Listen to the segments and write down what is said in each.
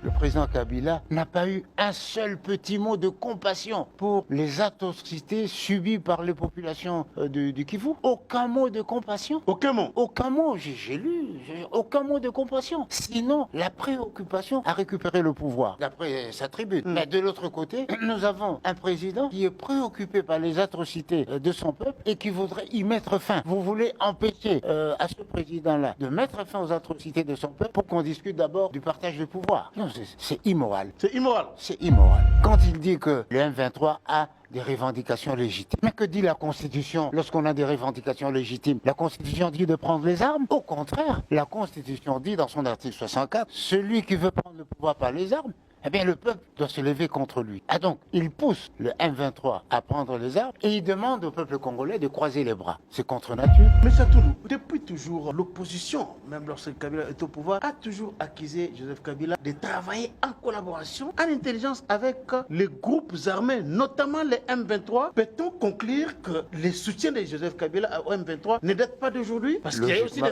le président Kabila n'a pas eu un seul petit mot de compassion pour les atrocités subies par les populations du Kivu. Aucun mot de compassion. Aucun mot. Aucun mot, j'ai lu, aucun mot de compassion. Sinon, la préoccupation à récupérer le pouvoir, d'après sa tribune. Mais de l'autre côté, nous avons un président qui est préoccupé par les atrocités de son peuple et qui voudrait y mettre fin. Vous voulez empêcher à ce président-là de mettre fin aux atrocités de son peuple pour qu'on discute d'abord du partage du pouvoir. Non, c'est immoral. C'est immoral. C'est immoral. Quand il dit que le M23 a des revendications légitimes. Mais que dit la Constitution lorsqu'on a des revendications légitimes? La Constitution dit de prendre les armes. Au contraire, la Constitution dit dans son article 64, celui qui veut prendre le pouvoir par les armes, eh bien, le peuple doit se lever contre lui. Ah donc, il pousse le M23 à prendre les armes et il demande au peuple congolais de croiser les bras. C'est contre nature. Mais Satoulou, depuis toujours, l'opposition, même lorsque Kabila est au pouvoir, a toujours accusé Joseph Kabila de travailler en collaboration, en intelligence avec les groupes armés, notamment les M23. Peut-on conclure que les soutiens de Joseph Kabila au M23 ne datent pas d'aujourd'hui? Parce qu'il y a aussi des...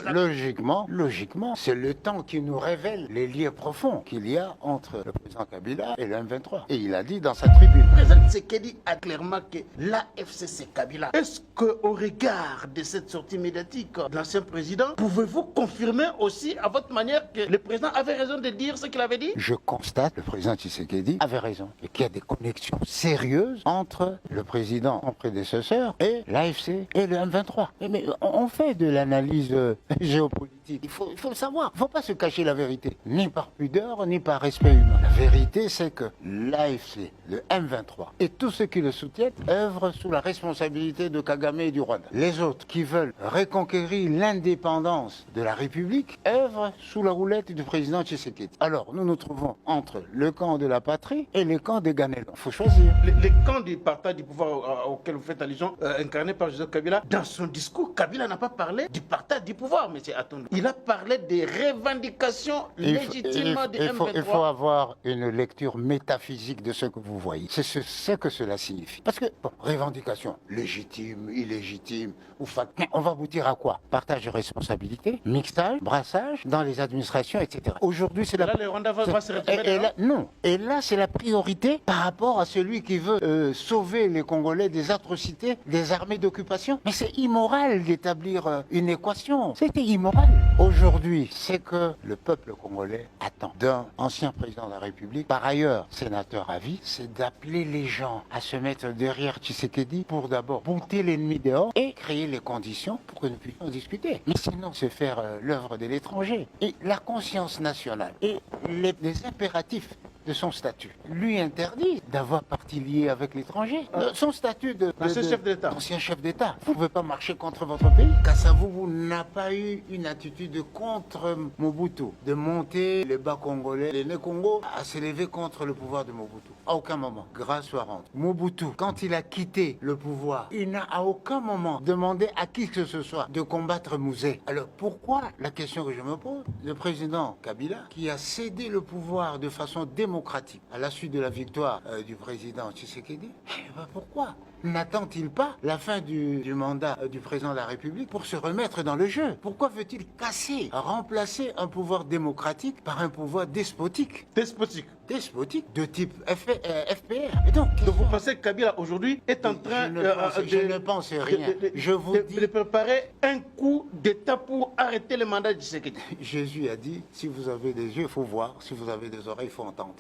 Logiquement, c'est le temps qui nous révèle les liens profonds qu'il y a entre le président Kabila et le M23. Et il a dit dans sa tribune. Le président Tshisekedi a clairement que l'AFC c'est Kabila. Est-ce qu'au regard de cette sortie médiatique de l'ancien président, pouvez-vous confirmer aussi à votre manière que le président avait raison de dire ce qu'il avait dit? Je constate que le président Tshisekedi avait raison et qu'il y a des connexions sérieuses entre le président, son prédécesseur, et l'AFC et le M23. Mais on fait de l'analyse géopolitique. Il faut le savoir. Il ne faut pas se cacher la vérité, ni par pudeur, ni par respect humain. La vérité, c'est que l'AFC, le M23 et tous ceux qui le soutiennent œuvrent sous la responsabilité de Kagame et du Rwanda. Les autres qui veulent reconquérir l'indépendance de la République œuvrent sous la roulette du président Tshisekedi. Alors, nous nous trouvons entre le camp de la patrie et le camp des Ganelons. Il faut choisir. Les camps du partage du pouvoir auquel vous faites allusion, incarné par Joseph Kabila, dans son discours, Kabila n'a pas parlé du partage du pouvoir, M. Atondo. Il a parlé des revendications légitimes du M23. Il faut avoir une lecture métaphysique de ce que vous voyez. C'est ce que cela signifie. Parce que, bon, revendication légitime, illégitime, ou mais on va aboutir à quoi? Partage de responsabilité, mixage, brassage dans les administrations, etc. Aujourd'hui, c'est la... Là, le Rwanda va se retirer. Non. Et là, c'est la priorité par rapport à celui qui veut sauver les Congolais des atrocités des armées d'occupation. Mais c'est immoral d'établir une équation. C'était immoral. Aujourd'hui, c'est que le peuple congolais attend d'un ancien président de la République, par ailleurs sénateur à vie, c'est d'appeler les gens à se mettre derrière Tshisekedi pour d'abord bouter l'ennemi dehors et créer les conditions pour que nous puissions discuter. Mais sinon, c'est faire l'œuvre de l'étranger. Et la conscience nationale et les impératifs de son statut lui interdit d'avoir partie liée avec l'étranger. Son statut d'ancien chef d'État. Ancien chef d'État. Vous ne pouvez pas marcher contre votre pays. Kasavubu n'a pas eu une attitude contre Mobutu, de monter les bas congolais, les nez-Congo, à s'élever contre le pouvoir de Mobutu. À aucun moment. Grâce soit rendue. Mobutu, quand il a quitté le pouvoir, il n'a à aucun moment demandé à qui que ce soit de combattre Mouzé. Alors pourquoi, la question que je me pose, le président Kabila, qui a cédé le pouvoir de façon démocratique à la suite de la victoire du président Tshisekedi, pourquoi n'attend-il pas la fin du mandat du président de la République pour se remettre dans le jeu? Pourquoi veut-il casser, remplacer un pouvoir démocratique par un pouvoir despotique? Despotique de type FPR. Et donc vous pensez que Kabila aujourd'hui est en train je ne pense rien. Je vous dis de préparer un coup d'État pour arrêter le mandat de Tshisekedi? Jésus a dit, si vous avez des yeux, il faut voir. Si vous avez des oreilles, il faut entendre.